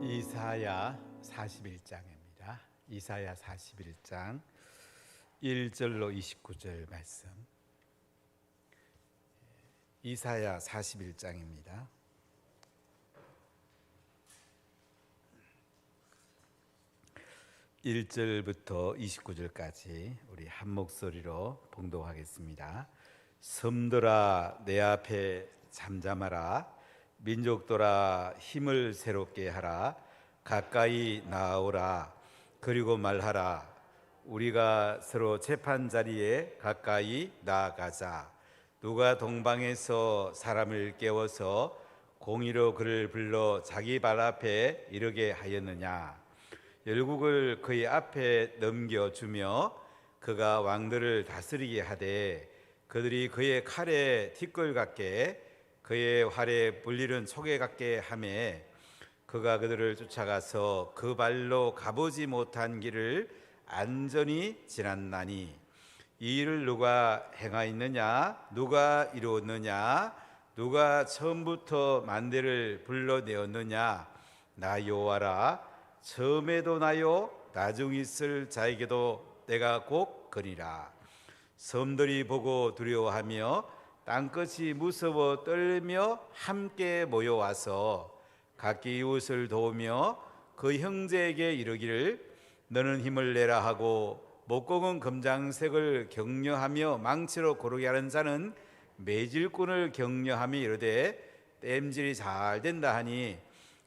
이사야 41장입니다. 이사야 41장 1절로 29절 말씀. 이사야 41장입니다. (1절부터) (29절까지) 우리 한 목소리로 봉독하겠습니다. 섬들아 내 앞에 잠잠하라. 민족들아 힘을 새롭게 하라. 가까이 나아오라. 그리고 말하라. 우리가 서로 재판 자리에 가까이 나아가자. 누가 동방에서 사람을 깨워서 공의로 그를 불러 자기 발 앞에 이르게 하였느냐. 열국을 그의 앞에 넘겨주며 그가 왕들을 다스리게 하되 그들이 그의 칼에 티끌 같게 그의 활에 불리는 촉에 같게 하매 그가 그들을 쫓아가서 그 발로 가보지 못한 길을 안전히 지났나니 이 일을 누가 행하였느냐? 누가 이루었느냐? 누가 처음부터 만대를 불러내었느냐? 나 여호와라. 처음에도 나요 나중에 있을 자에게도 내가 곧 거니라. 섬들이 보고 두려워하며 땅끝이 무서워 떨며 함께 모여와서 각기 이웃을 도우며 그 형제에게 이르기를 너는 힘을 내라 하고 목공은 금장색을 격려하며 망치로 고르게 하는 자는 매질꾼을 격려하며 이르되 땜질이 잘 된다 하니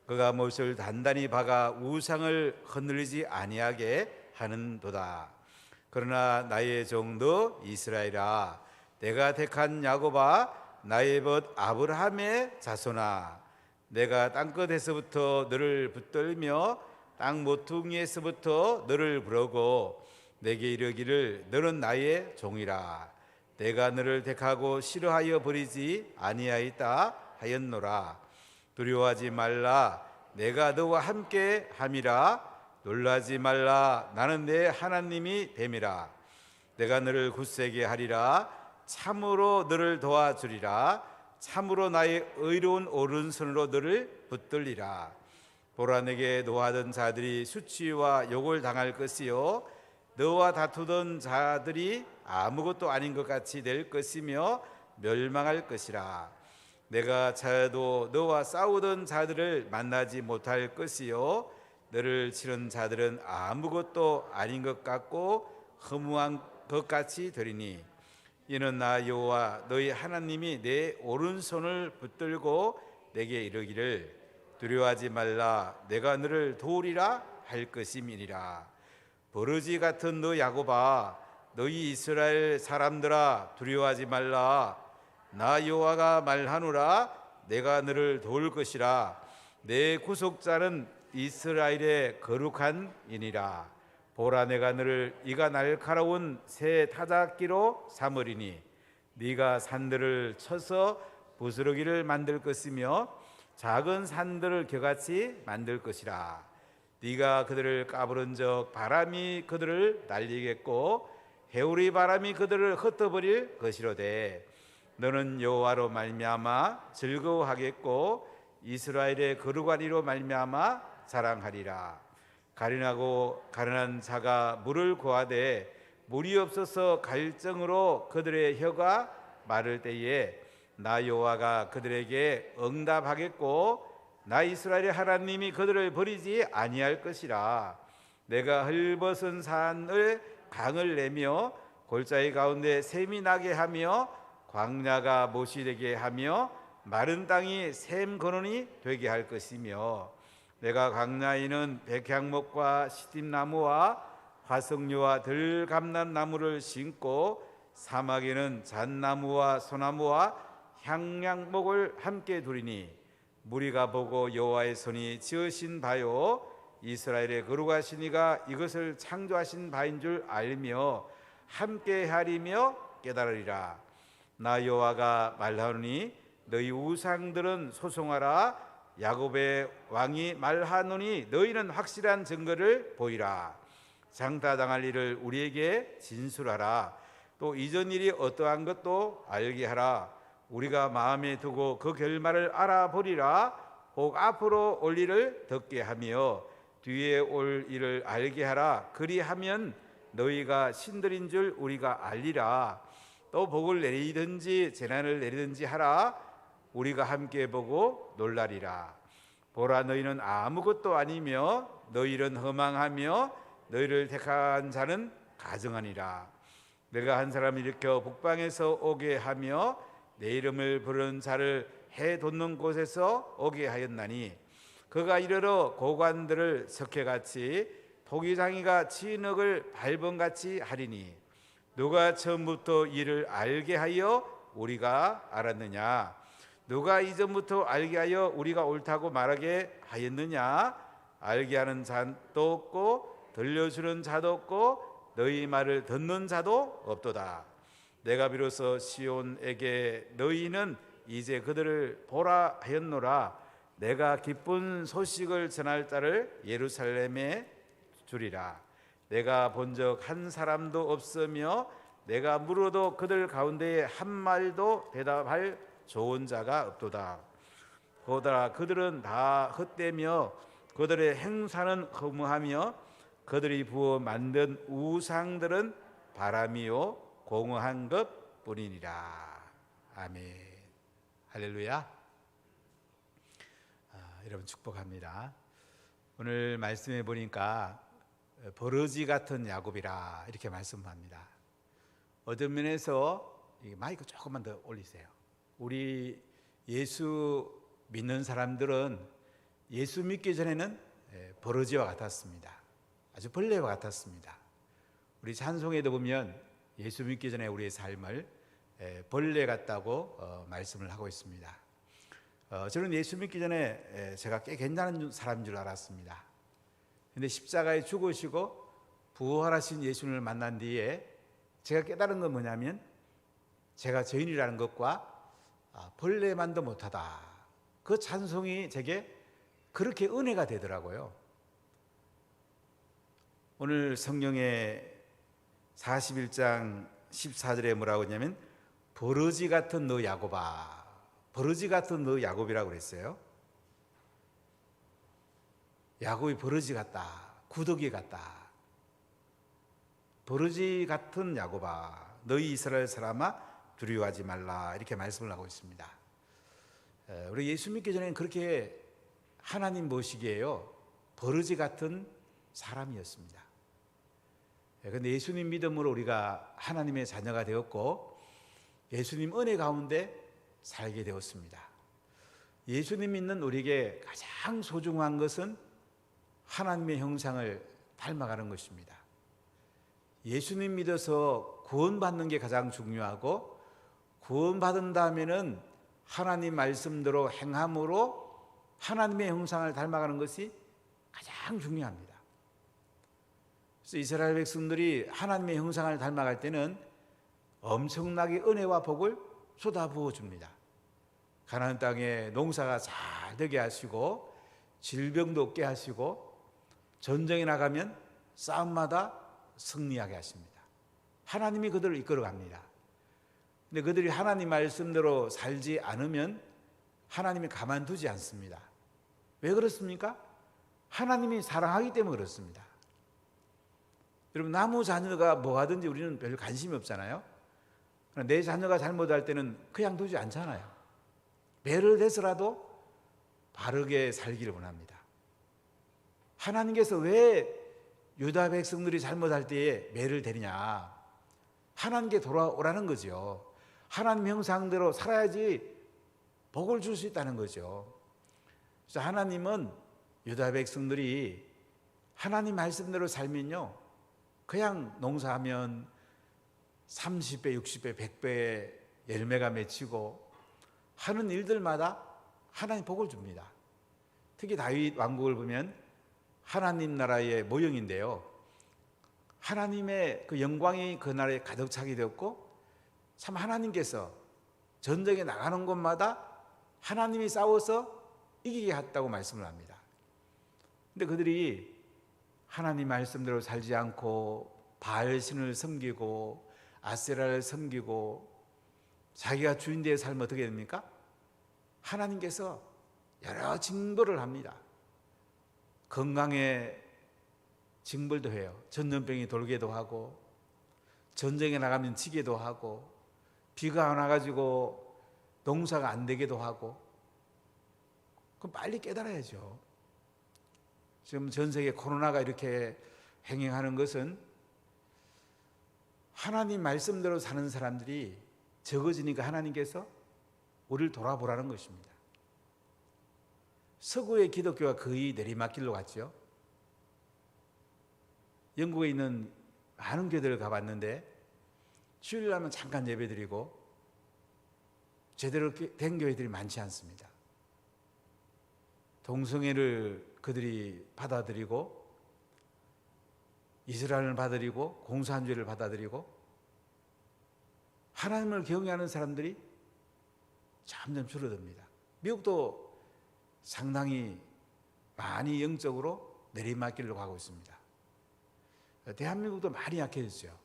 그가 못을 단단히 박아 우상을 흔들리지 아니하게 하는도다. 그러나 나의 종도 이스라엘아, 내가 택한 야곱아, 나의 벗 아브라함의 자손아, 내가 땅끝에서부터 너를 붙들며 땅 모퉁이에서부터 너를 부르고 내게 이르기를 너는 나의 종이라. 내가 너를 택하고 싫어하여 버리지 아니하였다 하였노라. 두려워하지 말라. 내가 너와 함께 함이라. 놀라지 말라. 나는 내 하나님이 됨이라. 내가 너를 굳세게 하리라. 참으로 너를 도와주리라. 참으로 나의 의로운 오른손으로 너를 붙들리라. 보라, 내게 노하던 자들이 수치와 욕을 당할 것이요 너와 다투던 자들이 아무것도 아닌 것 같이 될 것이며 멸망할 것이라. 내가 차여도 너와 싸우던 자들을 만나지 못할 것이요 너를 치는 자들은 아무것도 아닌 것 같고 허무한 것 같이 되리니 이는 나 여호와 너희 하나님이 내 오른손을 붙들고 내게 이르기를 두려워하지 말라. 내가 너를 도우리라 할 것임이니라. 버러지 같은 너 야곱아, 너희 이스라엘 사람들아, 두려워하지 말라. 나 여호와가 말하노라. 내가 너를 도울 것이라. 내 구속자는 이스라엘의 거룩한 이니라. 보라, 내가 너를 이가 날카로운 새 타작기로 삼으리니 네가 산들을 쳐서 부스러기를 만들 것이며 작은 산들을 겨같이 만들 것이라. 네가 그들을 까부른 적 바람이 그들을 날리겠고 해오리 바람이 그들을 흩어버릴 것이로되 너는 여호와로 말미암아 즐거워하겠고 이스라엘의 거룩한 이로 말미암아 자랑하리라. 가련하고 가련한 자가 물을 구하되 물이 없어서 갈증으로 그들의 혀가 마를 때에 나 여호와가 그들에게 응답하겠고 나 이스라엘의 하나님이 그들을 버리지 아니할 것이라. 내가 헐벗은 산을 강을 내며 골짜기 가운데 샘이 나게 하며 광야가 못이 되게 하며 마른 땅이 샘 근원이 되게 할 것이며 내가 광야에는 백향목과 시딤나무와 화석류와 들감난 나무를 심고 사막에는 잣나무와 소나무와 향량목을 함께 두리니 무리가 보고 여호와의 손이 지으신 바요 이스라엘의 거룩하신 이가 이것을 창조하신 바인 줄 알며 함께 하리며 깨달으리라. 나 여호와가 말하노니 너희 우상들은 소송하라. 야곱의 왕이 말하노니 너희는 확실한 증거를 보이라. 장타당할 일을 우리에게 진술하라. 또 이전 일이 어떠한 것도 알게 하라. 우리가 마음에 두고 그 결말을 알아보리라. 혹 앞으로 올 일을 듣게 하며 뒤에 올 일을 알게 하라. 그리하면 너희가 신들인 줄 우리가 알리라. 또 복을 내리든지 재난을 내리든지 하라. 우리가 함께 보고 놀라리라. 보라, 너희는 아무것도 아니며 너희 일은 허망하며 너희를 택한 자는 가증하니라. 내가 한 사람을 일으켜 북방에서 오게 하며 내 이름을 부르는 자를 해 돋는 곳에서 오게 하였나니 그가 이르러 고관들을 석회같이 토기장이가 진흙을 밟음같이 하리니 누가 처음부터 이를 알게 하여 우리가 알았느냐? 누가 이전부터 알게 하여 우리가 옳다고 말하게 하였느냐? 알게 하는 자도 없고 들려주는 자도 없고 너희 말을 듣는 자도 없도다. 내가 비로소 시온에게 너희는 이제 그들을 보라 하였노라. 내가 기쁜 소식을 전할 자를 예루살렘에 주리라. 내가 본 적 한 사람도 없으며 내가 물어도 그들 가운데에 한 말도 대답할 좋은 자가 없도다. 보더라, 그들은 다 헛되며 그들의 행사는 허무하며 그들이 부어 만든 우상들은 바람이요 공허한 것 뿐이니라. 아멘. 할렐루야. 여러분 축복합니다. 오늘 말씀해 보니까 버러지 같은 야곱이라 이렇게 말씀합니다. 어떤 면에서 마이크 조금만 더 올리세요. 우리 예수 믿는 사람들은 예수 믿기 전에는 버러지와 같았습니다. 아주 벌레와 같았습니다. 우리 찬송에도 보면 예수 믿기 전에 우리의 삶을 벌레 같다고 말씀을 하고 있습니다. 저는 예수 믿기 전에 제가 꽤 괜찮은 사람인 줄 알았습니다. 그런데 십자가에 죽으시고 부활하신 예수님을 만난 뒤에 제가 깨달은 건 뭐냐면 제가 죄인이라는 것과 벌레만도 못하다. 그 찬송이 제게 그렇게 은혜가 되더라고요. 오늘 성경의 41장 14절에 뭐라고 하냐면 버러지 같은 너 야곱아. 버러지 같은 너 야곱이라고 그랬어요. 야곱이 버러지 같다. 구더기 같다. 버러지 같은 야곱아, 너희 이스라엘 사람아 두려워하지 말라. 이렇게 말씀을 하고 있습니다. 우리 예수 믿기 전에는 그렇게 하나님 보시기에요 버러지 같은 사람이었습니다. 그런데 예수님 믿음으로 우리가 하나님의 자녀가 되었고 예수님 은혜 가운데 살게 되었습니다. 예수님 믿는 우리에게 가장 소중한 것은 하나님의 형상을 닮아가는 것입니다. 예수님 믿어서 구원받는 게 가장 중요하고 구원받은 다음에는 하나님 말씀대로 행함으로 하나님의 형상을 닮아가는 것이 가장 중요합니다. 그래서 이스라엘 백성들이 하나님의 형상을 닮아갈 때는 엄청나게 은혜와 복을 쏟아부어 줍니다. 가나안 땅에 농사가 잘 되게 하시고 질병도 없게 하시고 전쟁에 나가면 싸움마다 승리하게 하십니다. 하나님이 그들을 이끌어 갑니다. 근데 그들이 하나님 말씀대로 살지 않으면 하나님이 가만두지 않습니다. 왜 그렇습니까? 하나님이 사랑하기 때문에 그렇습니다. 여러분, 나무 자녀가 뭐 하든지 우리는 별 관심이 없잖아요. 내 자녀가 잘못할 때는 그냥 두지 않잖아요. 매를 대서라도 바르게 살기를 원합니다. 하나님께서 왜 유다 백성들이 잘못할 때에 매를 대느냐? 하나님께 돌아오라는 거죠. 하나님 형상대로 살아야지 복을 줄 수 있다는 거죠. 그래서 하나님은 유다 백성들이 하나님 말씀대로 살면요 그냥 농사하면 30배, 60배, 100배의 열매가 맺히고 하는 일들마다 하나님 복을 줍니다. 특히 다윗 왕국을 보면 하나님 나라의 모형인데요, 하나님의 그 영광이 그 나라에 가득 차게 되었고 참 하나님께서 전쟁에 나가는 곳마다 하나님이 싸워서 이기게 했다고 말씀을 합니다. 근데 그들이 하나님 말씀대로 살지 않고 바알신을 섬기고 아세라를 섬기고 자기가 주인되어 살면 어떻게 됩니까? 하나님께서 여러 징벌을 합니다. 건강에 징벌도 해요. 전염병이 돌게도 하고, 전쟁에 나가면 지게도 하고, 비가 안 와가지고 농사가 안 되게도 하고. 그럼 빨리 깨달아야죠. 지금 전 세계 코로나가 이렇게 행행하는 것은 하나님 말씀대로 사는 사람들이 적어지니까 하나님께서 우리를 돌아보라는 것입니다. 서구의 기독교가 거의 내리막길로 갔죠. 영국에 있는 많은 교회들을 가봤는데 주일날 하면 잠깐 예배드리고 제대로 된 교회들이 많지 않습니다. 동성애를 그들이 받아들이고 이스라엘을 받아들이고 공산주의를 받아들이고 하나님을 경외하는 사람들이 점점 줄어듭니다. 미국도 상당히 많이 영적으로 내리막길로 가고 있습니다. 대한민국도 많이 약해졌죠.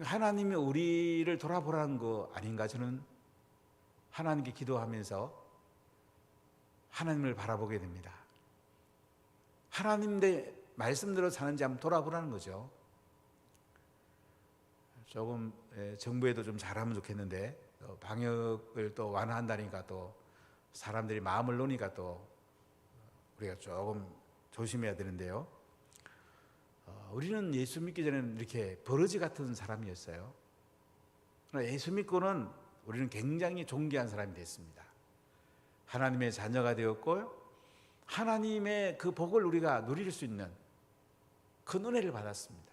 하나님이 우리를 돌아보라는 거 아닌가. 저는 하나님께 기도하면서 하나님을 바라보게 됩니다. 하나님의 말씀대로 사는지 한번 돌아보라는 거죠. 조금 정부에도 좀 잘하면 좋겠는데 방역을 또 완화한다니까 또 사람들이 마음을 놓으니까 또 우리가 조금 조심해야 되는데요. 우리는 예수 믿기 전에는 이렇게 버러지 같은 사람이었어요. 그러나 예수 믿고는 우리는 굉장히 존귀한 사람이 됐습니다. 하나님의 자녀가 되었고 하나님의 그 복을 우리가 누릴 수 있는 그 은혜를 받았습니다.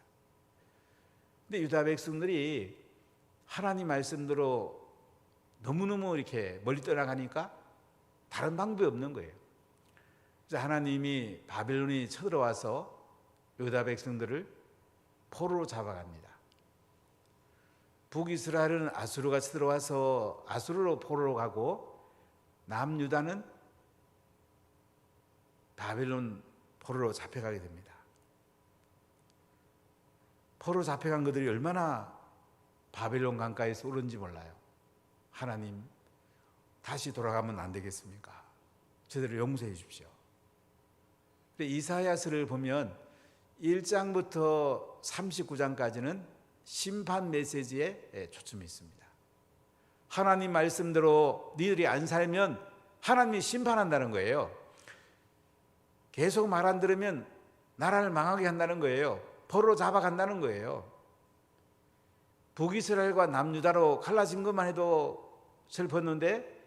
근데 유다 백성들이 하나님 말씀대로 너무너무 이렇게 멀리 떠나가니까 다른 방법이 없는 거예요. 그래서 하나님이 바벨론이 쳐들어와서 유다 백성들을 포로로 잡아갑니다. 북이스라엘은 아수르가 쳐들어와서 아수르로 포로로 가고 남유다는 바벨론 포로로 잡혀가게 됩니다. 포로 잡혀간 그들이 얼마나 바벨론 강가에서 울은지 몰라요. 하나님 다시 돌아가면 안 되겠습니까? 저들을 용서해 주십시오. 이사야서를 보면 1장부터 39장까지는 심판 메시지에 초점이 있습니다. 하나님 말씀대로 니들이 안 살면 하나님이 심판한다는 거예요. 계속 말 안 들으면 나라를 망하게 한다는 거예요. 포로로 잡아간다는 거예요. 북이스라엘과 남유다로 갈라진 것만 해도 슬펐는데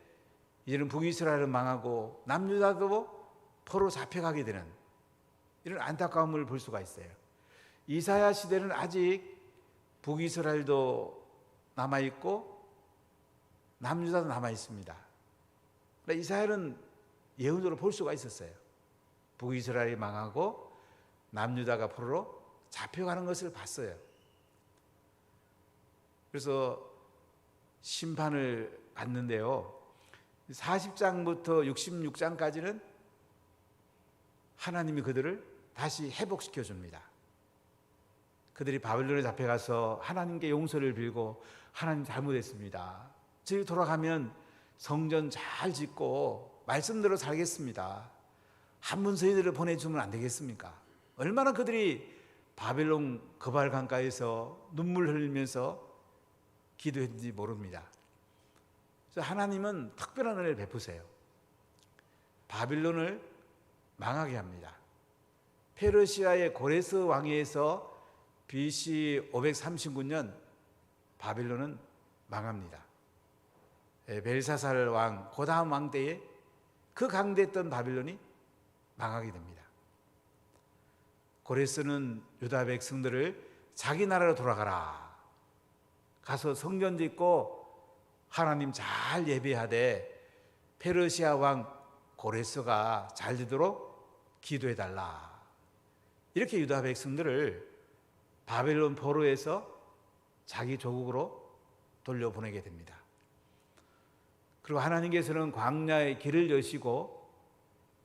이제는 북이스라엘은 망하고 남유다도 포로로 잡혀가게 되는 이런 안타까움을 볼 수가 있어요. 이사야 시대는 아직 북이스라엘도 남아있고 남유다도 남아있습니다. 이사야는 예언으로 볼 수가 있었어요. 북이스라엘이 망하고 남유다가 포로로 잡혀가는 것을 봤어요. 그래서 심판을 받는데요. 40장부터 66장까지는 하나님이 그들을 다시 회복시켜 줍니다. 그들이 바벨론에 잡혀가서 하나님께 용서를 빌고 하나님 잘못했습니다. 저희 돌아가면 성전 잘 짓고 말씀대로 살겠습니다. 한 분 저희들을 보내주면 안 되겠습니까? 얼마나 그들이 바벨론 거발 강가에서 눈물 흘리면서 기도했는지 모릅니다. 그래서 하나님은 특별한 은혜를 베푸세요. 바빌론을 망하게 합니다. 페르시아의 고레스 왕위에서 BC 539년 바빌론은 망합니다. 벨사살 왕, 그 다음 왕 때에 그 강대했던 바빌론이 망하게 됩니다. 고레스는 유다 백성들을 자기 나라로 돌아가라. 가서 성전 짓고 하나님 잘 예배하되 페르시아 왕 고레스가 잘 되도록 기도해달라. 이렇게 유다 백성들을 바벨론 포로에서 자기 조국으로 돌려보내게 됩니다. 그리고 하나님께서는 광야의 길을 여시고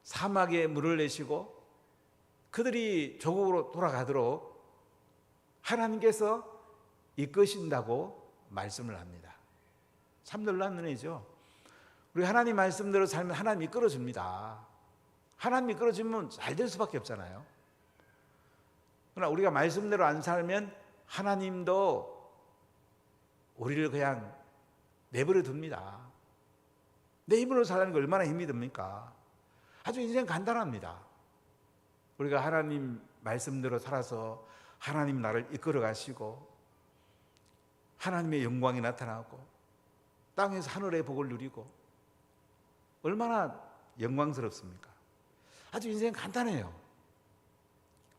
사막에 물을 내시고 그들이 조국으로 돌아가도록 하나님께서 이끄신다고 말씀을 합니다. 참 놀라운 은혜죠. 우리 하나님 말씀대로 살면 하나님이 이끌어줍니다. 하나님이 이끌어주면 잘 될 수밖에 없잖아요. 그러나 우리가 말씀대로 안 살면 하나님도 우리를 그냥 내버려 둡니다. 내 힘으로 살라는 게 얼마나 힘이 듭니까? 아주 인생 간단합니다. 우리가 하나님 말씀대로 살아서 하나님 나를 이끌어 가시고 하나님의 영광이 나타나고 땅에서 하늘의 복을 누리고 얼마나 영광스럽습니까? 아주 인생 간단해요.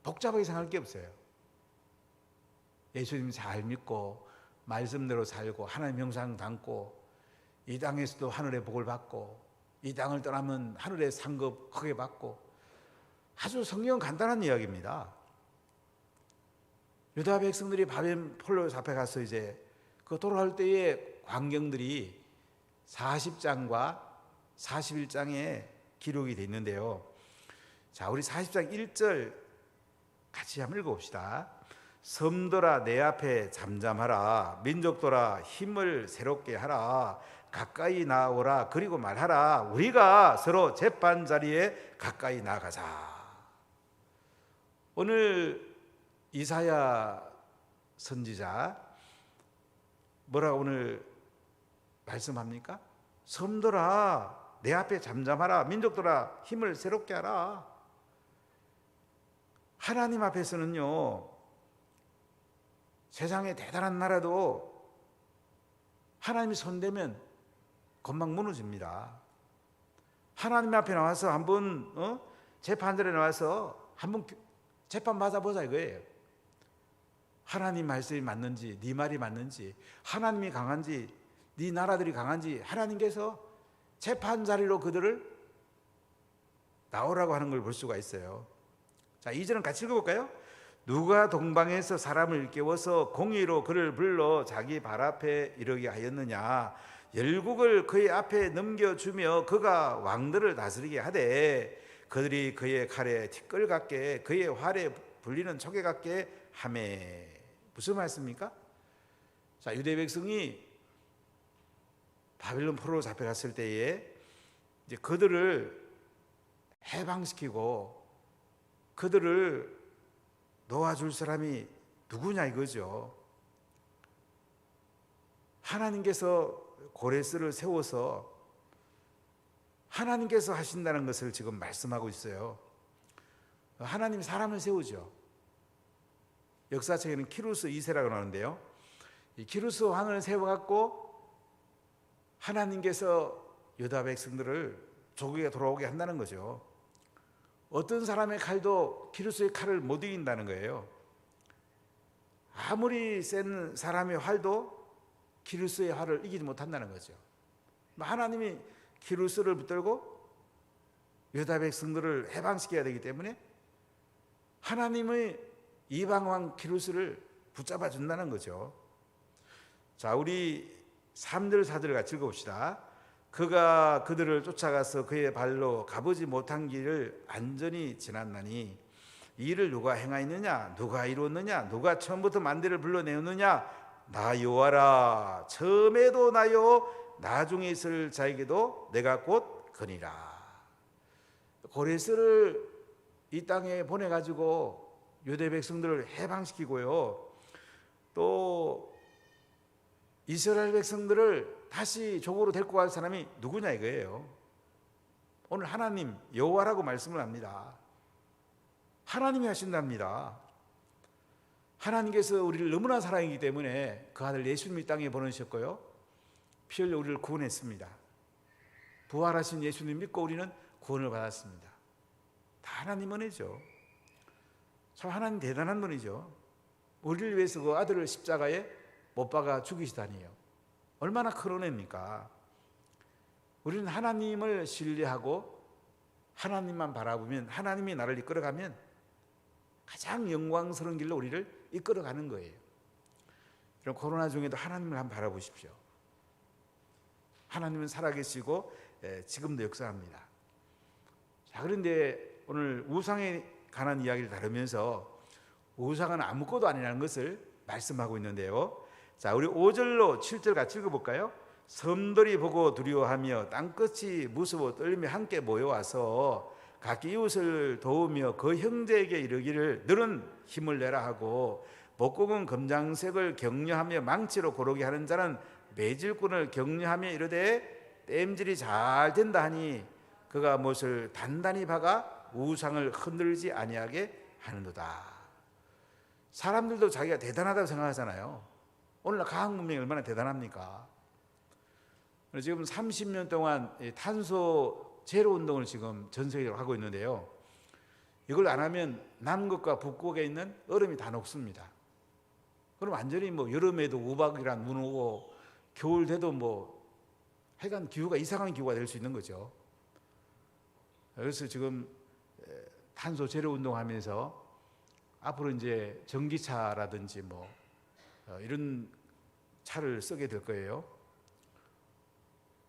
복잡하게 생각할 게 없어요. 예수님 잘 믿고 말씀대로 살고 하나님 형상 담고 이 땅에서도 하늘의 복을 받고 이 땅을 떠나면 하늘의 상급 크게 받고 아주 성경은 간단한 이야기입니다. 유다 백성들이 바벨 폴로 잡혀 가서 이제 그 돌아올 때의 광경들이 40장과 41장에 기록이 되어 있는데요. 자, 우리 40장 1절 같이 한번 읽어봅시다. 섬들아 내 앞에 잠잠하라. 민족들아 힘을 새롭게 하라. 가까이 나오라. 그리고 말하라. 우리가 서로 재판 자리에 가까이 나가자. 오늘 이사야 선지자 뭐라고 오늘 말씀합니까? 섬들아 내 앞에 잠잠하라. 민족들아 힘을 새롭게 하라. 하나님 앞에서는요, 세상에 대단한 나라도 하나님이 손대면 금방 무너집니다. 하나님 앞에 나와서 한번 재판들에 나와서 한번 재판 받아보자 이거예요. 하나님 말씀이 맞는지, 네 말이 맞는지, 하나님이 강한지, 네 나라들이 강한지 하나님께서 재판 자리로 그들을 나오라고 하는 걸 볼 수가 있어요. 자, 2절은 같이 읽어볼까요? 누가 동방에서 사람을 일깨워서 공의로 그를 불러 자기 발 앞에 이르게 하였느냐. 열국을 그의 앞에 넘겨주며 그가 왕들을 다스리게 하되 그들이 그의 칼에 티끌 같게 그의 활에 불리는 촉에 같게 하매. 무슨 말씀입니까? 자, 유대 백성이 바벨론 포로로 잡혀갔을 때에 이제 그들을 해방시키고 그들을 놓아줄 사람이 누구냐 이거죠. 하나님께서 고레스를 세워서 하나님께서 하신다는 것을 지금 말씀하고 있어요. 하나님이 사람을 세우죠. 역사책에는 키루스 2세라고 나오는데요, 이 키루스 왕을 세워갖고 하나님께서 유다 백성들을 조국에 돌아오게 한다는 거죠. 어떤 사람의 칼도 키루스의 칼을 못 이긴다는 거예요. 아무리 센 사람의 활도 키루스의 활을 이기지 못한다는 거죠. 하나님이 키루스를 붙들고 유다 백성들을 해방시켜야 되기 때문에 하나님의 이방왕 키루스를 붙잡아 준다는 거죠. 자, 우리 3절 4절 같이 읽어봅시다. 그가 그들을 쫓아가서 그의 발로 가보지 못한 길을 안전히 지났나니 이 일을 누가 행하였느냐, 누가 이루었느냐, 누가 처음부터 만대를 불러내었느냐. 나 여호와라. 처음에도 나요, 나중에 있을 자에게도 내가 곧 거니라. 고레스를 이 땅에 보내가지고 유대 백성들을 해방시키고요, 또 이스라엘 백성들을 다시 조국으로 데리고 갈 사람이 누구냐 이거예요. 오늘 하나님 여호와라고 말씀을 합니다. 하나님이 하신답니다. 하나님께서 우리를 너무나 사랑하기 때문에 그 아들 예수님이 땅에 보내셨고요, 피 흘려 우리를 구원했습니다. 부활하신 예수님 믿고 우리는 구원을 받았습니다. 다 하나님 은혜죠. 참 하나님 대단한 분이죠. 우리를 위해서 그 아들을 십자가에 못 박아 죽이시다니요. 얼마나 큰 은혜입니까? 우리는 하나님을 신뢰하고 하나님만 바라보면, 하나님이 나를 이끌어가면 가장 영광스러운 길로 우리를 이끌어가는 거예요. 그럼 코로나 중에도 하나님을 한번 바라보십시오. 하나님은 살아계시고 지금도 역사합니다. 자, 그런데 오늘 우상에 관한 이야기를 다루면서 우상은 아무것도 아니라는 것을 말씀하고 있는데요. 자, 우리 5절로 7절 같이 읽어볼까요? 섬들이 보고 두려워하며 땅끝이 무서워 떨리며 함께 모여와서 각기 이웃을 도우며 그 형제에게 이르기를 너는 힘을 내라 하고 목공은 검장색을 격려하며 망치로 고르게 하는 자는 매질꾼을 격려하며 이르되 땜질이 잘 된다 하니 그가 못을 단단히 박아 우상을 흔들지 아니하게 하는도다. 사람들도 자기가 대단하다고 생각하잖아요. 오늘날 과학 문명이 얼마나 대단합니까? 지금 30년 동안 탄소 제로 운동을 지금 전 세계적으로 하고 있는데요. 이걸 안 하면 남극과 북극에 있는 얼음이 다 녹습니다. 그럼 완전히 뭐 여름에도 우박이란 눈 오고 겨울 돼도 뭐 하여간 기후가 이상한 기후가 될 수 있는 거죠. 그래서 지금 탄소 제로 운동하면서 앞으로 이제 전기차라든지 뭐 이런 차를 쓰게 될 거예요.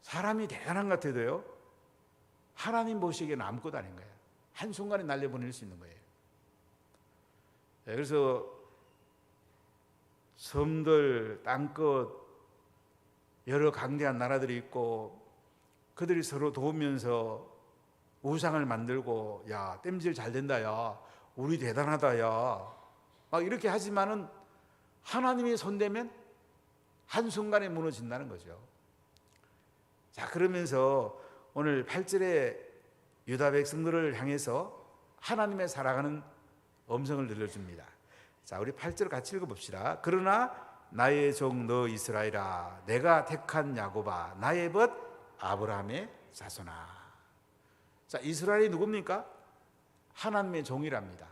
사람이 대단한 것 같아도요, 하나님 보시기에는 아무것도 아닌 거예요. 한순간에 날려보낼 수 있는 거예요. 그래서 섬들, 땅끝, 여러 강대한 나라들이 있고 그들이 서로 도우면서 우상을 만들고 야 땜질 잘 된다, 야 우리 대단하다, 야 막 이렇게 하지만은 하나님이 손대면 한순간에 무너진다는 거죠. 자, 그러면서 오늘 8절에 유다 백성들을 향해서 하나님의 사랑하는 음성을 들려줍니다. 자, 우리 8절 같이 읽어봅시다. 그러나 나의 종 너 이스라엘아, 내가 택한 야곱아, 나의 벗 아브라함의 자손아. 자, 이스라엘이 누굽니까? 하나님의 종이랍니다.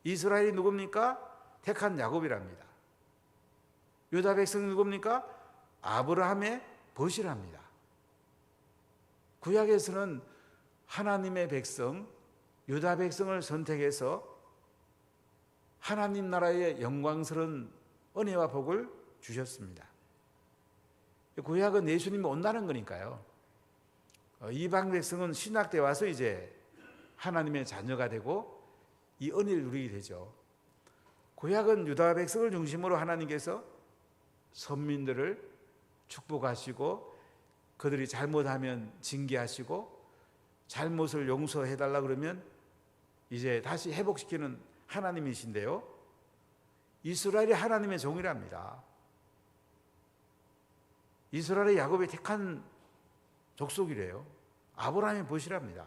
이스라엘이 누굽니까? 택한 야곱이랍니다. 유다 백성이 누굽니까? 아브라함의 벗이랍니다. 구약에서는 하나님의 백성, 유다 백성을 선택해서 하나님 나라의 영광스러운 은혜와 복을 주셨습니다. 구약은 예수님이 온다는 거니까요. 이방 백성은 신학 때 와서 이제 하나님의 자녀가 되고 이 은혜를 누리게 되죠. 구약은 유다 백성을 중심으로 하나님께서 선민들을 축복하시고 그들이 잘못하면 징계하시고 잘못을 용서해달라 그러면 이제 다시 회복시키는 하나님이신데요, 이스라엘이 하나님의 종이랍니다. 이스라엘의 야곱이 택한 족속이래요. 아브라함의 벗이랍니다.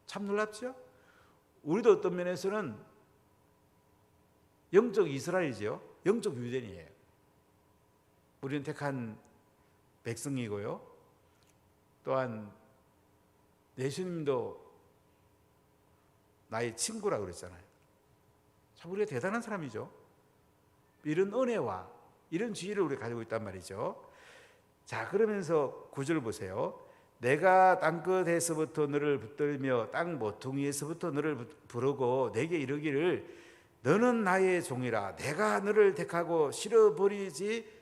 참 놀랍죠? 우리도 어떤 면에서는 영적 이스라엘이죠. 영적 유대인이에요. 우리는 택한 백성이고요. 또한 예수님도 나의 친구라고 그랬잖아요. 참 우리가 대단한 사람이죠. 이런 은혜와 이런 지혜를 우리가 가지고 있단 말이죠. 자, 그러면서 9절 보세요. 내가 땅끝에서부터 너를 붙들며 땅 모퉁이에서부터 너를 부르고 내게 이르기를 너는 나의 종이라 내가 너를 택하고 실어버리지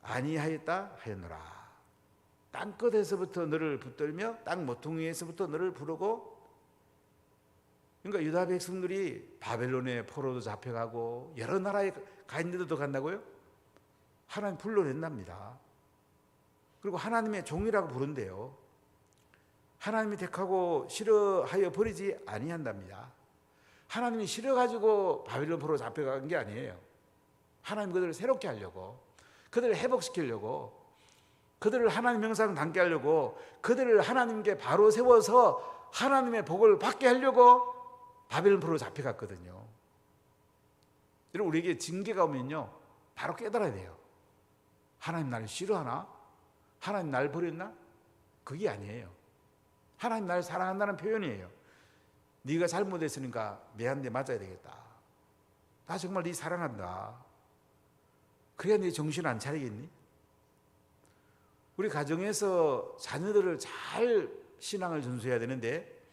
아니하였다 하였노라. 땅끝에서부터 너를 붙들며 땅 모퉁이에서부터 너를 부르고. 그러니까 유다 백성들이 바벨론의 포로도 잡혀가고 여러 나라에 가 있는데도 간다고요? 하나님 불러낸답니다. 그리고 하나님의 종이라고 부른대요. 하나님이 택하고 싫어하여 버리지 아니한답니다. 하나님이 싫어가지고 바벨론 포로 잡혀간 게 아니에요. 하나님 그들을 새롭게 하려고, 그들을 회복시키려고, 그들을 하나님 형상 닮게 하려고, 그들을 하나님께 바로 세워서 하나님의 복을 받게 하려고 바벨론 포로 잡혀갔거든요. 여러분, 우리에게 징계가 오면요 바로 깨달아야 돼요. 하나님 나를 싫어하나? 하나님 나를 버렸나? 그게 아니에요. 하나님 나를 사랑한다는 표현이에요. 네가 잘못했으니까 내 한 대 맞아야 되겠다. 나 정말 네 사랑한다. 그래야 네 정신 안 차리겠니? 우리 가정에서 자녀들을 잘 신앙을 전수해야 되는데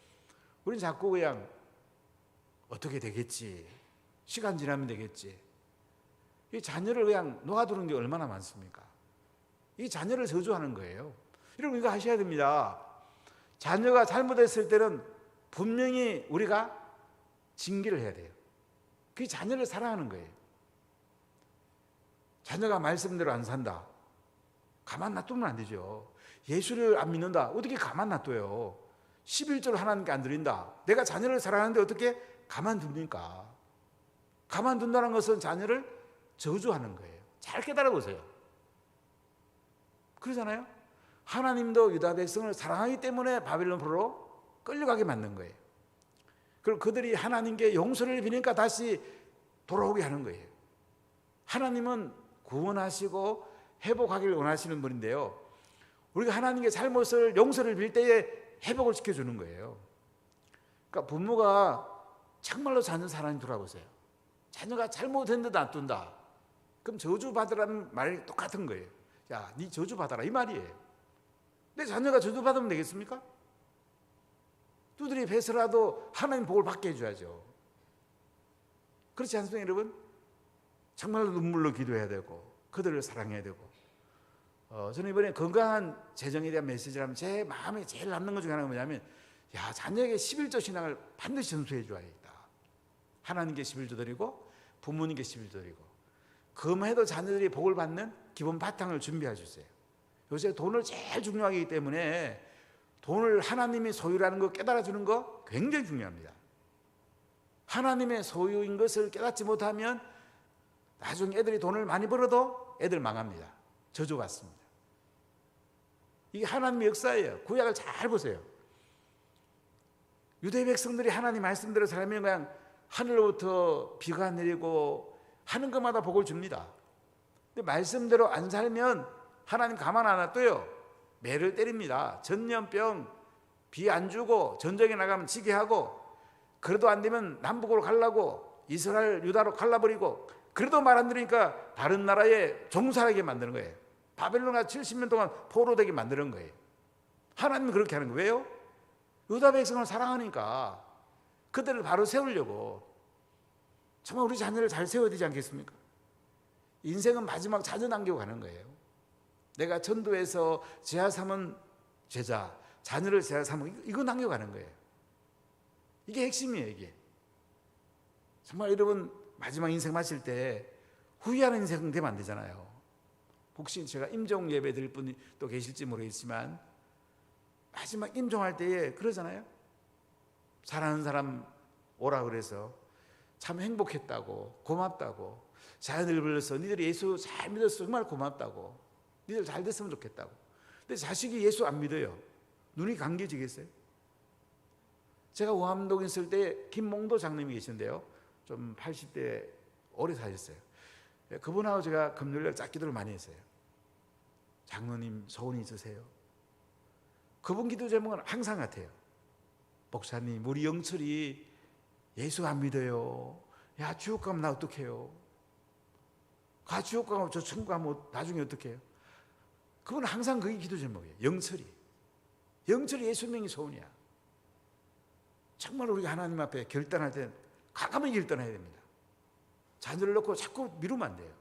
우리는 자꾸 그냥 어떻게 되겠지, 시간 지나면 되겠지, 이 자녀를 그냥 놓아두는 게 얼마나 많습니까? 이 자녀를 저주하는 거예요. 여러분 이거 하셔야 됩니다. 자녀가 잘못했을 때는 분명히 우리가 징계를 해야 돼요. 그게 자녀를 사랑하는 거예요. 자녀가 말씀대로 안 산다. 가만 놔두면 안 되죠. 예수를 안 믿는다. 어떻게 가만 놔둬요? 11절 하나님께 안 드린다. 내가 자녀를 사랑하는데 어떻게 가만둡니까? 가만둔다는 것은 자녀를 저주하는 거예요. 잘 깨달아 보세요. 그러잖아요. 하나님도 유다 백성을 사랑하기 때문에 바벨론 포로로 끌려가게 만든 거예요. 그리고 그들이 하나님께 용서를 비니까 다시 돌아오게 하는 거예요. 하나님은 구원하시고 회복하기를 원하시는 분인데요, 우리가 하나님께 잘못을 용서를 빌 때에 회복을 시켜주는 거예요. 그러니까 부모가 정말로 자녀 사랑이 돌아보세요. 자녀가 잘못했는데 놔둔다, 그럼 저주받으라는 말이 똑같은 거예요. 야, 네 저주받아라 이 말이에요. 내 자녀가 저주받으면 되겠습니까? 두드리 패서라도 하나님 복을 받게 해줘야죠. 그렇지 않습니까 여러분? 정말로 눈물로 기도해야 되고 그들을 사랑해야 되고. 저는 이번에 건강한 재정에 대한 메시지를 하면 제 마음에 제일 남는 것 중에 하나가 뭐냐면, 야, 자녀에게 11조 신앙을 반드시 전수해 줘야겠다. 하나님께 11조 드리고 부모님께 11조 드리고, 그럼해도 자녀들이 복을 받는 기본 바탕을 준비해 주세요. 요새 돈을 제일 중요하게 하기 때문에 돈을 하나님의 소유라는 거 깨달아 주는 거 굉장히 중요합니다. 하나님의 소유인 것을 깨닫지 못하면 나중에 애들이 돈을 많이 벌어도 애들 망합니다. 저주받습니다. 이게 하나님의 역사예요. 구약을 잘 보세요. 유대 백성들이 하나님 말씀대로 살면 그냥 하늘로부터 비가 내리고 하는 것마다 복을 줍니다. 근데 말씀대로 안 살면 하나님 가만 안 놔둬요. 매를 때립니다. 전염병, 비 안 주고 전쟁에 나가면 지게 하고, 그래도 안 되면 남북으로 가려고 이스라엘 유다로 갈라버리고, 그래도 말 안 들으니까 다른 나라에 종살하게 만드는 거예요. 바벨론가 70년 동안 포로되게 만드는 거예요. 하나님은 그렇게 하는 거예요. 왜요? 유다 백성을 사랑하니까 그들을 바로 세우려고. 정말 우리 자녀를 잘 세워야 되지 않겠습니까? 인생은 마지막 자녀 남기고 가는 거예요. 내가 전도해서 제자 삼은 제자, 자녀를 제자 삼은, 이거 남겨가는 거예요. 이게 핵심이에요. 이게 정말 여러분 마지막 인생 마칠 때 후회하는 인생 되면 안 되잖아요. 혹시 제가 임종 예배 드릴 분이 또 계실지 모르겠지만, 마지막 임종할 때에 그러잖아요. 사랑하는 사람 오라 그래서 참 행복했다고, 고맙다고, 자연을 불러서 니들이 예수 잘 믿어서 정말 고맙다고, 니들 잘 됐으면 좋겠다고. 근데 자식이 예수 안 믿어요. 눈이 감겨지겠어요? 제가 오암동에 있을 때 김몽도 장님이 계신데요, 좀 80대 오래 사셨어요. 그분하고 제가 금요일날 짝기도를 많이 했어요. 장로님 소원이 있으세요? 그분 기도 제목은 항상 같아요. 목사님, 우리 영철이 예수 안 믿어요. 야, 지옥 가면 나 어떡해요? 지옥 가면 저 천국 가면 나중에 어떡해요? 그건 항상 그게 기도 제목이에요. 영철이 예수 믿는 게 소원이야. 정말 우리가 하나님 앞에 결단할 때 과감하게 결단해야 됩니다. 자녀를 놓고 자꾸 미루면 안 돼요.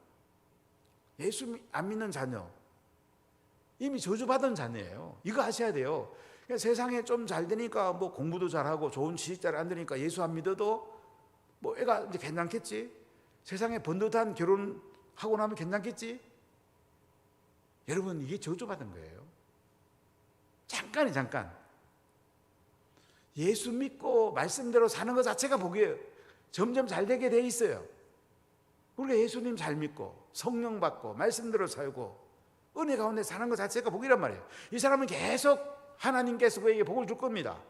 예수 안 믿는 자녀, 이미 저주받은 자녀예요. 이거 하셔야 돼요. 그러니까 세상에 좀 잘 되니까 뭐 공부도 잘하고 좋은 취직자를 안 되니까 예수 안 믿어도 뭐 애가 이제 괜찮겠지. 세상에 번듯한 결혼하고 나면 괜찮겠지. 여러분, 이게 저주받은 거예요. 잠깐이 잠깐. 예수 믿고 말씀대로 사는 것 자체가 복이에요. 점점 잘 되게 돼 있어요. 우리가 예수님 잘 믿고 성령 받고 말씀대로 살고 은혜 가운데 사는 것 자체가 복이란 말이에요. 이 사람은 계속 하나님께서 그에게 복을 줄 겁니다.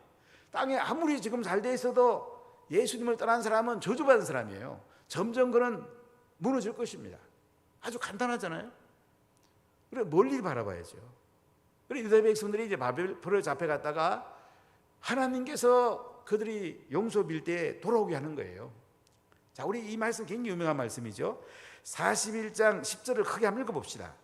땅에 아무리 지금 잘 돼 있어도 예수님을 떠난 사람은 저주받은 사람이에요. 점점 그는 무너질 것입니다. 아주 간단하잖아요. 그래, 멀리 바라봐야죠. 그래, 유다 백성들이 이제 바벨론에 잡혀갔다가 하나님께서 그들이 용서 빌 때 돌아오게 하는 거예요. 자, 우리 이 말씀 굉장히 유명한 말씀이죠. 41장 10절을 크게 한번 읽어봅시다.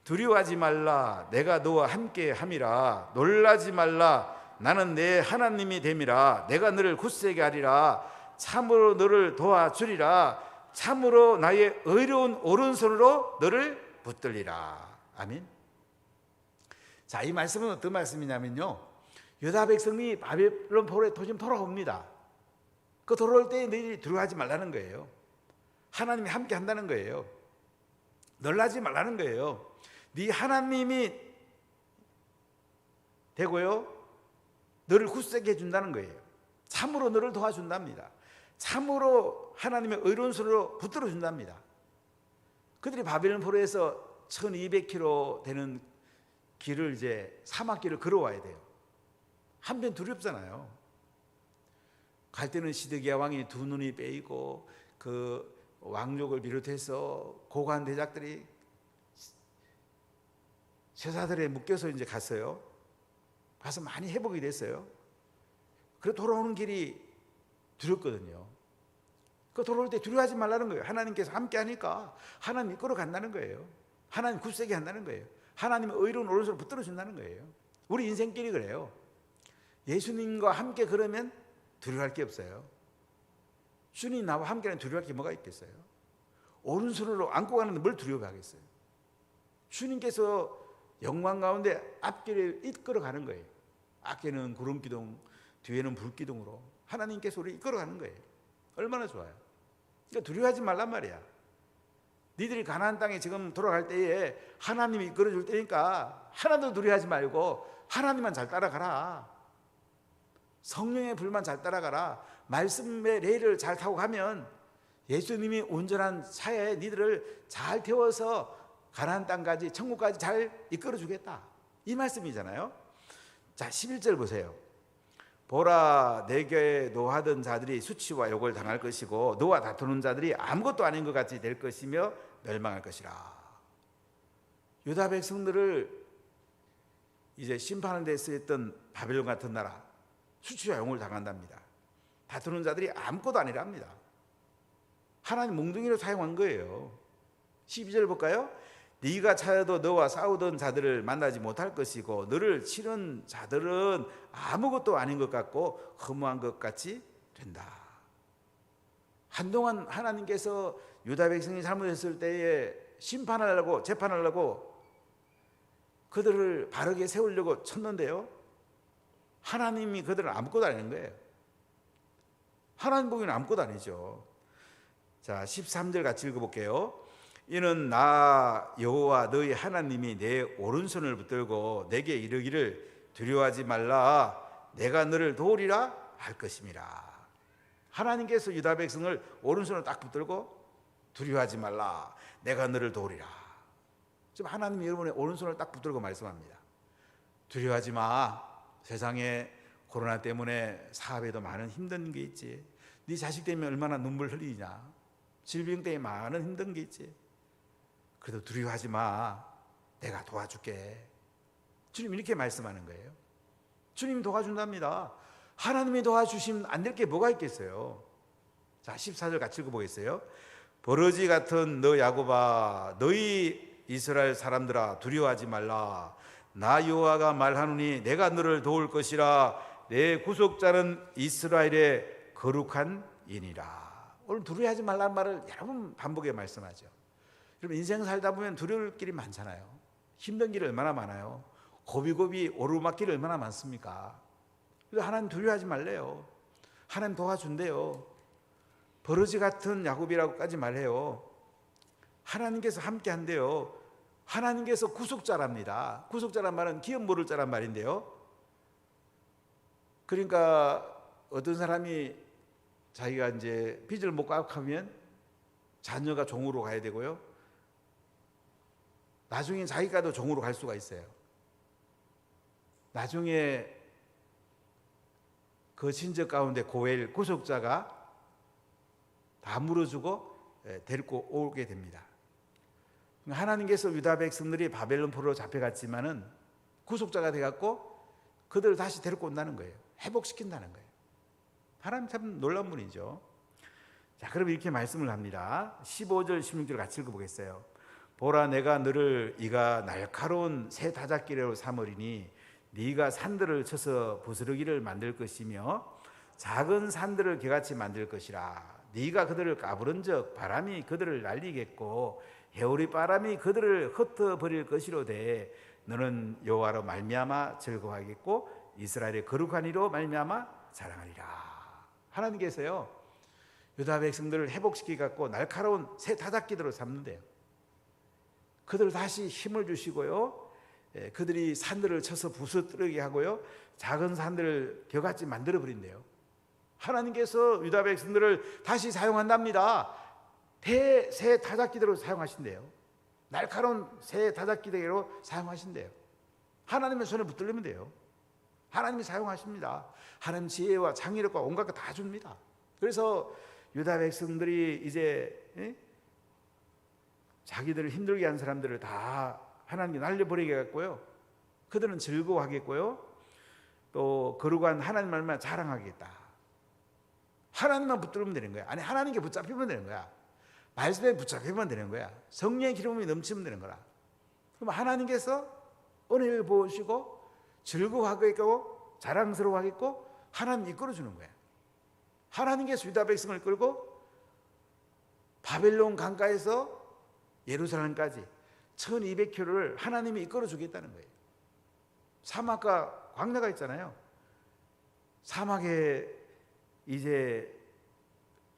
두려워하지 말라, 내가 너와 함께 함이라. 놀라지 말라, 나는 내 하나님이 됨이라. 내가 너를 굳세게 하리라. 참으로 너를 도와주리라. 참으로 나의 의로운 오른손으로 너를 붙들리라. 아멘. 자, 이 말씀은 어떤 말씀이냐면요, 유다 백성이 바벨론 포로에 도심 돌아옵니다. 그 돌아올 때 너희들이 두려워하지 말라는 거예요. 하나님이 함께 한다는 거예요. 놀라지 말라는 거예요. 네 하나님이 되고요, 너를 굳세게 해준다는 거예요. 참으로 너를 도와준답니다. 참으로 하나님의 의로운 손으로 붙들어 준답니다. 그들이 바벨론 포로에서 1200km 되는 길을 이제 사막길을 걸어와야 돼요. 한편 두렵잖아요. 갈 때는 시드기야 왕이 두 눈이 빼이고 그 왕족을 비롯해서 고관 대작들이 쇠사들에 묶여서 이제 갔어요. 가서 많이 회복이 됐어요. 그래 돌아오는 길이 두렵거든요. 그 돌아올 때 두려워하지 말라는 거예요. 하나님께서 함께 하니까 하나님 이끌어 간다는 거예요. 하나님 굳세게 한다는 거예요. 하나님의 의로운 오른손을 붙들어 준다는 거예요. 우리 인생길이 그래요. 예수님과 함께 걸으면 두려워할 게 없어요. 주님 나와 함께는 두려워할 게 뭐가 있겠어요? 오른손으로 안고 가는데 뭘 두려워하겠어요? 주님께서 영광 가운데 앞길을 이끌어 가는 거예요. 앞에는 구름기둥, 뒤에는 불기둥으로 하나님께서 우리를 이끌어 가는 거예요. 얼마나 좋아요. 그러니까 두려워하지 말란 말이야. 니들이 가나안 땅에 지금 돌아갈 때에 하나님이 이끌어 줄 테니까 하나도 두려워하지 말고 하나님만 잘 따라가라. 성령의 불만 잘 따라가라. 말씀의 레일을 잘 타고 가면 예수님이 운전한 차에 니들을 잘 태워서 가나안 땅까지 천국까지 잘 이끌어 주겠다. 이 말씀이잖아요. 자, 11절 보세요. 보라, 내게 노하던 자들이 수치와 욕을 당할 것이고 너와 다투는 자들이 아무것도 아닌 것 같이 될 것이며 멸망할 것이라. 유다 백성들을 이제 심판하는 데 쓰였던 바벨론 같은 나라, 수치와 욕을 당한답니다. 다투는 자들이 아무것도 아니랍니다. 하나님 몽둥이로 사용한 거예요. 12절 볼까요? 네가 차여도 너와 싸우던 자들을 만나지 못할 것이고 너를 치는 자들은 아무것도 아닌 것 같고 허무한 것 같이 된다. 한동안 하나님께서 유다 백성이 잘못했을 때에 심판하려고 재판하려고 그들을 바르게 세우려고 쳤는데요, 하나님이 그들을 아무것도 아닌 거예요. 하나님 보기에는 아무것도 아니죠. 자, 13절 같이 읽어볼게요. 이는 나 여호와 너희 하나님이 내 오른손을 붙들고 내게 이르기를 두려워하지 말라, 내가 너를 도우리라 할 것임이라. 하나님께서 유다 백성을 오른손을 딱 붙들고 두려워하지 말라, 내가 너를 도우리라. 지금 하나님이 여러분의 오른손을 딱 붙들고 말씀합니다. 두려워하지 마. 세상에 코로나 때문에 사업에도 많은 힘든 게 있지. 네 자식 때문에 얼마나 눈물 흘리냐. 질병 때문에 많은 힘든 게 있지. 그래도 두려워하지 마. 내가 도와줄게. 주님 이렇게 말씀하는 거예요. 주님이 도와준답니다. 하나님이 도와주시면 안 될 게 뭐가 있겠어요. 자, 14절 같이 읽어보겠어요. 버러지 같은 너 야곱아, 너희 이스라엘 사람들아, 두려워하지 말라. 나 여호와가 말하노니 내가 너를 도울 것이라. 내 구속자는 이스라엘의 거룩한 이니라. 오늘 두려워하지 말라는 말을 여러 번 반복해 말씀하죠. 여러분 인생 살다 보면 두려울 길이 많잖아요. 힘든 길이 얼마나 많아요. 고비고비 오르막길이 얼마나 많습니까? 그래서 하나님 두려워하지 말래요. 하나님 도와준대요. 버러지 같은 야곱이라고까지 말해요. 하나님께서 함께 한대요. 하나님께서 구속자랍니다. 구속자란 말은 기업 모를 자란 말인데요. 그러니까 어떤 사람이 자기가 이제 빚을 못 갚으면 자녀가 종으로 가야 되고요. 나중에 자기가도 종으로 갈 수가 있어요. 나중에 그 친척 가운데 고엘 구속자가 다 물어주고 데리고 오게 됩니다. 하나님께서 유다 백성들이 바벨론 포로로 잡혀갔지만은 구속자가 돼갖고 그들을 다시 데리고 온다는 거예요. 회복시킨다는 거예요. 하나님 참 놀라운 분이죠. 자, 그럼 이렇게 말씀을 합니다. 15절 16절 같이 읽어보겠어요. 보라, 내가 너를 이가 날카로운 새 다잡기로 삼으리니 네가 산들을 쳐서 부스러기를 만들 것이며 작은 산들을 개같이 만들 것이라. 네가 그들을 까부른적 바람이 그들을 날리겠고 해오리 바람이 그들을 흩어버릴 것이로되 너는 여호와로 말미암아 즐거워하겠고 이스라엘의 거룩한 이로 말미암아 자랑하리라. 하나님께서요 유다 백성들을 회복시켜 갖고 날카로운 새 다잡기로 삼는데요. 그들 다시 힘을 주시고요. 그들이 산들을 쳐서 부서뜨리게 하고요. 작은 산들을 겨같이 만들어 버린대요. 하나님께서 유다 백성들을 다시 사용한답니다. 새 타작기대로 사용하신대요. 날카로운 새 타작기대로 사용하신대요. 하나님의 손에 붙들리면 돼요. 하나님이 사용하십니다. 하나님 지혜와 창의력과 온갖 것 다 줍니다. 그래서 유다 백성들이 이제 자기들을 힘들게 한 사람들을 다 하나님이 날려버리게 했고요. 그들은 즐거워하겠고요. 또 거룩한 하나님 말만 자랑하겠다. 하나님만 붙들면 되는 거야. 아니 하나님께 붙잡히면 되는 거야. 말씀에 붙잡히면 되는 거야. 성령의 기름이 넘치면 되는 거라. 그럼 하나님께서 은혜를 부으시고 즐거워하겠고 자랑스러워하겠고 하나님 이끌어주는 거야. 하나님께서 유다 백성을 끌고 바벨론 강가에서 예루살렘까지 1200km를 하나님이 이끌어주겠다는 거예요. 사막과 광야가 있잖아요. 사막에 이제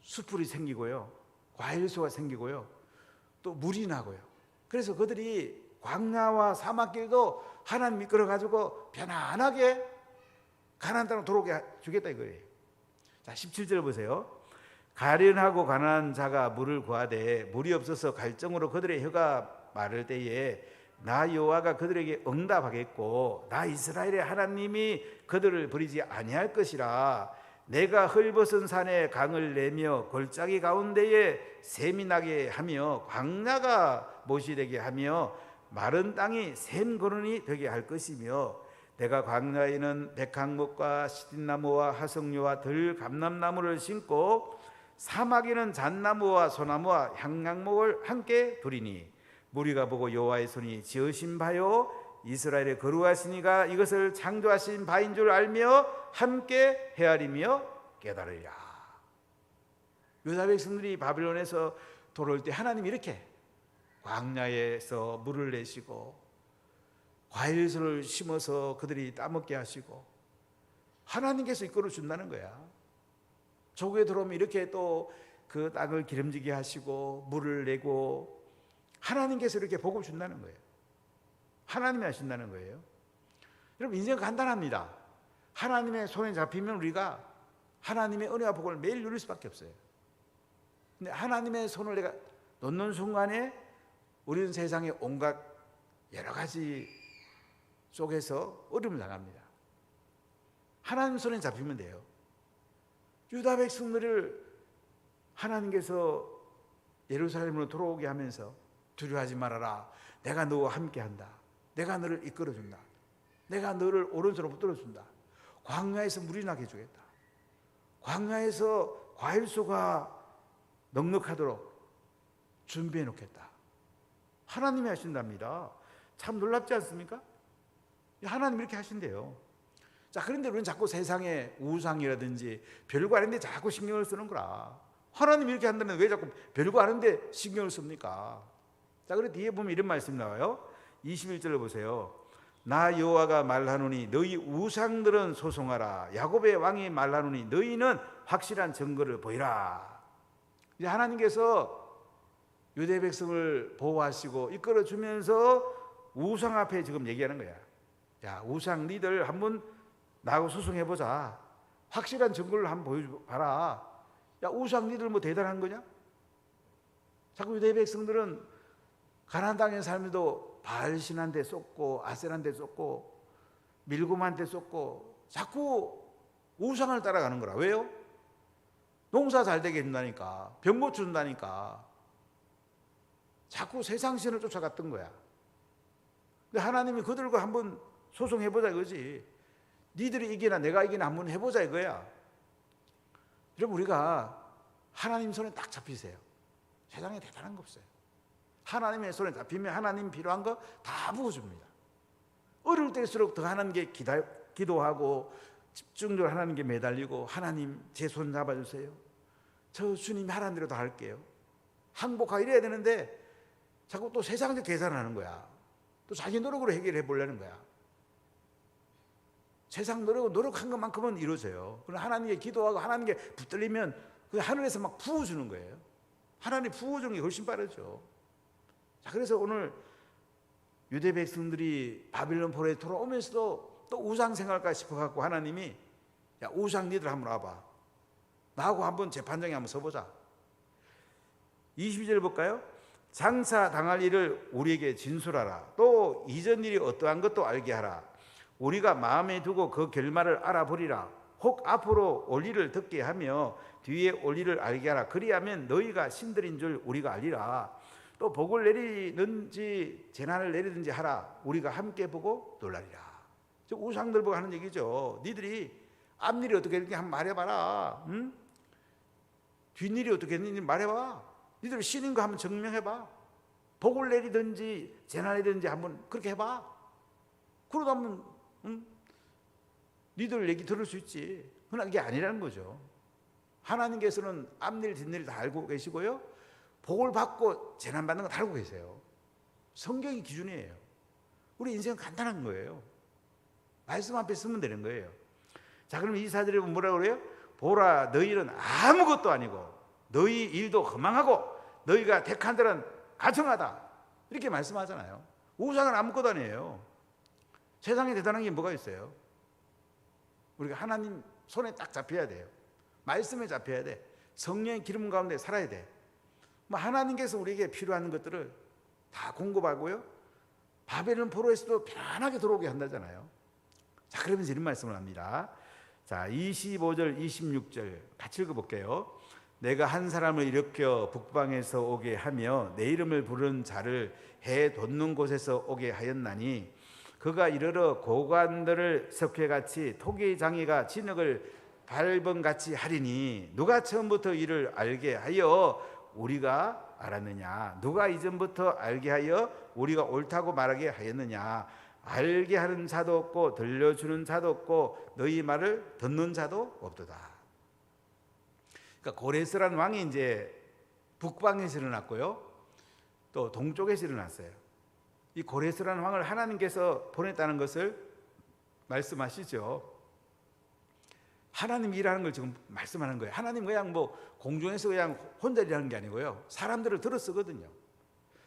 숯불이 생기고요. 과일수가 생기고요. 또 물이 나고요. 그래서 그들이 광야와 사막길도 하나님 이끌어가지고 편안하게 가나안 땅으로 들어오게 주겠다 이거예요. 자 17절 보세요. 가련하고 가난한 자가 물을 구하되 물이 없어서 갈증으로 그들의 혀가 마를 때에 나 여호와가 그들에게 응답하겠고 나 이스라엘의 하나님이 그들을 버리지 아니할 것이라. 내가 헐벗은 산에 강을 내며 골짜기 가운데에 샘이 나게 하며 광야가 못이 되게 하며 마른 땅이 샘 거름이 되게 할 것이며 내가 광야에는 백향목과 시딘나무와 하석류와 들감람나무를 심고 사막에는 잣나무와 소나무와 향양목을 함께 두리니 무리가 보고 여호와의 손이 지으신 바요 이스라엘의 거룩하시니가 이것을 창조하신 바인 줄 알며 함께 헤아리며 깨달으리라. 유다 백성들이 바빌론에서 돌아올 때 하나님이 이렇게 광야에서 물을 내시고 과일들을 심어서 그들이 따먹게 하시고 하나님께서 이끌어 준다는 거야. 조국에 들어오면 이렇게 또 그 땅을 기름지게 하시고 물을 내고 하나님께서 이렇게 복을 준다는 거예요. 하나님이 하신다는 거예요. 여러분 인생 간단합니다. 하나님의 손에 잡히면 우리가 하나님의 은혜와 복을 매일 누릴 수밖에 없어요. 근데 하나님의 손을 내가 놓는 순간에 우리는 세상의 온갖 여러 가지 속에서 어려움을 당합니다. 하나님 손에 잡히면 돼요. 유다 백성들을 하나님께서 예루살렘으로 돌아오게 하면서 두려워하지 말아라. 내가 너와 함께한다. 내가 너를 이끌어준다. 내가 너를 오른손으로 붙들어준다. 광야에서 물이 나게 해주겠다. 광야에서 과일수가 넉넉하도록 준비해 놓겠다. 하나님이 하신답니다. 참 놀랍지 않습니까? 하나님이 이렇게 하신대요. 자, 그런데 우리는 자꾸 세상의 우상이라든지 별거 아닌데 자꾸 신경을 쓰는 거라. 하나님이 이렇게 한다면 왜 자꾸 별거 아닌데 신경을 씁니까? 자, 그리고 뒤에 보면 이런 말씀 나와요. 21절을 보세요. 나 여호와가 말하노니 너희 우상들은 소송하라. 야곱의 왕이 말하노니 너희는 확실한 증거를 보이라. 이제 하나님께서 유대 백성을 보호하시고 이끌어주면서 우상 앞에 지금 얘기하는 거야. 야, 우상 니들 한번 나하고 소송해보자. 확실한 증거를 한번 보여줘봐라. 야, 우상 니들 뭐 대단한 거냐? 자꾸 유대 백성들은 가나안 땅에 살면도 바알신한테 쏟고 아세란테 쏟고 밀고만한테 쏟고 자꾸 우상을 따라가는 거라. 왜요? 농사 잘 되게 해준다니까, 병 고쳐준다니까. 자꾸 세상 신을 쫓아갔던 거야. 근데 하나님이 그들과 한번 소송해보자 이거지. 니들이 이기나 내가 이기나 한번 해보자 이거야. 여러분, 우리가 하나님 손에 딱 잡히세요. 세상에 대단한 거 없어요. 하나님의 손에 잡히면 하나님 필요한 거 다 부어줍니다. 어려울 때일수록 더 하나님께 기도하고 집중적으로 하나님께 매달리고, 하나님 제 손 잡아주세요. 저 주님이 하라는 대로 다 할게요. 항복하고 이래야 되는데 자꾸 또 세상적 계산하는 거야. 또 자기 노력으로 해결해 보려는 거야. 세상 노력한 것만큼은 이루어져요. 그러나 하나님께 기도하고 하나님께 붙들리면 그 하늘에서 막 부어주는 거예요. 하나님 부어주는 게 훨씬 빠르죠. 자, 그래서 오늘 유대 백성들이 바빌론 포로에 돌아오면서도 또 우상 생활까 싶어갖고 하나님이 야 우상 니들 한번 와봐. 나하고 한번 재판장에 한번 서보자. 22절 볼까요? 장차 당할 일을 우리에게 진술하라. 또 이전 일이 어떠한 것도 알게 하라. 우리가 마음에 두고 그 결말을 알아보리라. 혹 앞으로 올 일을 듣게 하며 뒤에 올 일을 알게 하라. 그리하면 너희가 신들인 줄 우리가 알리라. 또 복을 내리든지 재난을 내리든지 하라. 우리가 함께 보고 놀라리라. 우상들 보고 하는 얘기죠. 니들이 앞일이 어떻게 되는지 한번 말해봐라. 응? 뒷일이 어떻게 되는지 말해봐. 니들 신인 거 한번 증명해봐. 복을 내리든지 재난을 내리든지 한번 그렇게 해봐. 그러다 보면 니들 얘기 들을 수 있지. 그러나 이게 아니라는 거죠. 하나님께서는 앞일 뒷일 다 알고 계시고요, 복을 받고 재난 받는 거 다 알고 계세요. 성경이 기준이에요. 우리 인생은 간단한 거예요. 말씀 앞에 쓰면 되는 거예요. 자, 그럼 24절에 뭐라고 그래요? 보라, 너희는 아무것도 아니고 너희 일도 허망하고 너희가 택한 데는 가증하다. 이렇게 말씀하잖아요. 우상은 아무것도 아니에요. 세상에 대단한 게 뭐가 있어요? 우리가 하나님 손에 딱 잡혀야 돼요. 말씀에 잡혀야 돼. 성령의 기름 가운데 살아야 돼. 하나님께서 우리에게 필요한 것들을 다 공급하고요, 바벨론 포로에서도 편안하게 들어오게 한다잖아요. 자, 그러면서 이런 말씀을 합니다. 자, 25절 26절 같이 읽어볼게요. 내가 한 사람을 일으켜 북방에서 오게 하며 내 이름을 부르는 자를 해 돋는 곳에서 오게 하였나니 그가 이르러 고관들을 석회같이 토기장이가 진흙을 밟음같이 하리니 누가 처음부터 이를 알게 하여 우리가 알았느냐? 누가 이전부터 알게 하여 우리가 옳다고 말하게 하였느냐? 알게 하는 자도 없고 들려주는 자도 없고 너희 말을 듣는 자도 없도다. 그러니까 고레스라는 왕이 이제 북방에서 일어났고요, 또 동쪽에서 일어났어요. 이 고레스라는 왕을 하나님께서 보냈다는 것을 말씀하시죠. 하나님 일하는 걸 지금 말씀하는 거예요. 하나님 그냥 공중에서 그냥 혼자 일하는 게 아니고요, 사람들을 들어 쓰거든요.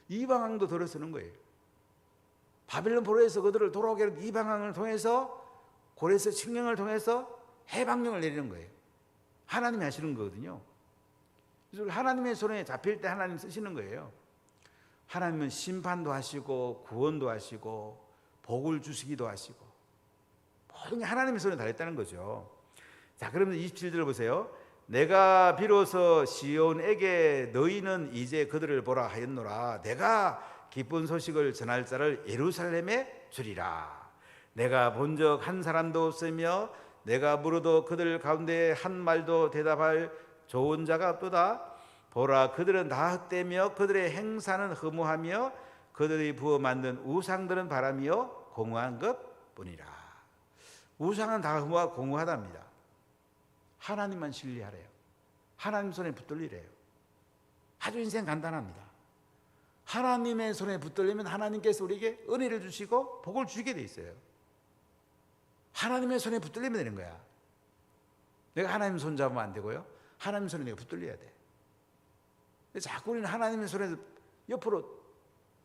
이방 왕도 들어 쓰는 거예요. 바빌론 포로에서 그들을 돌아오게 하는 이방 왕을 통해서, 고레스 칙령을 통해서 해방령을 내리는 거예요. 하나님이 하시는 거거든요. 그래서 하나님의 손에 잡힐 때 하나님 쓰시는 거예요. 하나님은 심판도 하시고 구원도 하시고 복을 주시기도 하시고 모든 게 하나님의 손에 달했다는 거죠. 자, 그러면 27절 보세요. 내가 비로소 시온에게 너희는 이제 그들을 보라 하였노라. 내가 기쁜 소식을 전할 자를 예루살렘에 주리라. 내가 본 적 한 사람도 없으며 내가 물어도 그들 가운데 한 말도 대답할 좋은 자가 없도다. 보라, 그들은 다 헛되며 그들의 행사는 허무하며 그들이 부어 만든 우상들은 바람이요 공허한 것뿐이라. 우상은 다 허무하고 공허하답니다. 하나님만 신뢰하래요. 하나님 손에 붙들리래요. 아주 인생 간단합니다. 하나님의 손에 붙들리면 하나님께서 우리에게 은혜를 주시고 복을 주시게 돼 있어요. 하나님의 손에 붙들리면 되는 거야. 내가 하나님 손 잡으면 안 되고요, 하나님 손에 내가 붙들려야 돼. 자꾸 우리는 하나님의 손에서 옆으로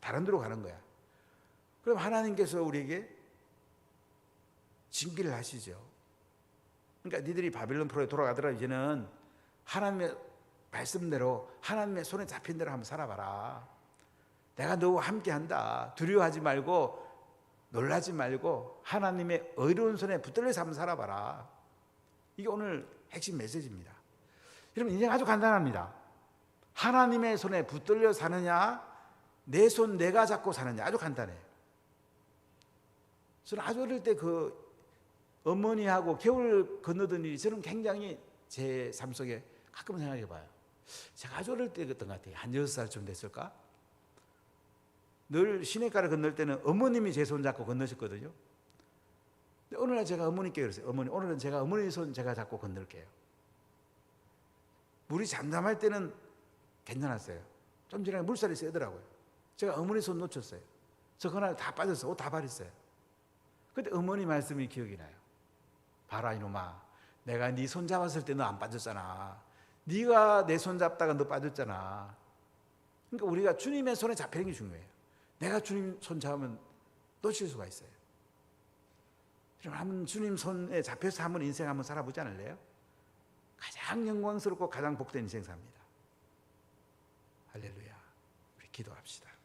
다른 데로 가는 거야. 그럼 하나님께서 우리에게 징계를 하시죠. 그러니까 니들이 바빌론 포로에 돌아가더라, 이제는 하나님의 말씀대로 하나님의 손에 잡힌 대로 한번 살아봐라. 내가 너와 함께 한다. 두려워하지 말고 놀라지 말고 하나님의 의로운 손에 붙들려서 한번 살아봐라. 이게 오늘 핵심 메시지입니다. 여러분, 인생 아주 간단합니다. 하나님의 손에 붙들려 사느냐, 내 손 내가 잡고 사느냐, 아주 간단해요. 저는 아주 어릴 때 어머니하고 겨울 건너던 일이 저는 굉장히 제 삶 속에 가끔 생각해 봐요. 제가 아주 어릴 때였던 것 같아요. 한 6살쯤 됐을까? 늘 시내가를 건널 때는 어머님이 제 손 잡고 건너셨거든요. 근데 어느 날 제가 어머니께 그랬어요. 어머니, 오늘은 제가 어머니 손 제가 잡고 건널게요. 물이 잠잠할 때는 괜찮았어요. 좀 지나면 물살이 세더라고요. 제가 어머니 손 놓쳤어요. 저 그날 다 빠졌어요. 옷 다 버렸어요. 그때 어머니 말씀이 기억이 나요. 봐라 이놈아, 내가 네 손 잡았을 때 너 안 빠졌잖아. 네가 내 손 잡다가 너 빠졌잖아. 그러니까 우리가 주님의 손에 잡히는 게 중요해요. 내가 주님 손 잡으면 놓칠 수가 있어요. 여러분, 한번 주님 손에 잡혀서 한번 인생 한번 살아보지 않을래요? 가장 영광스럽고 가장 복된 인생 삽니다. 할렐루야. 우리 기도합시다.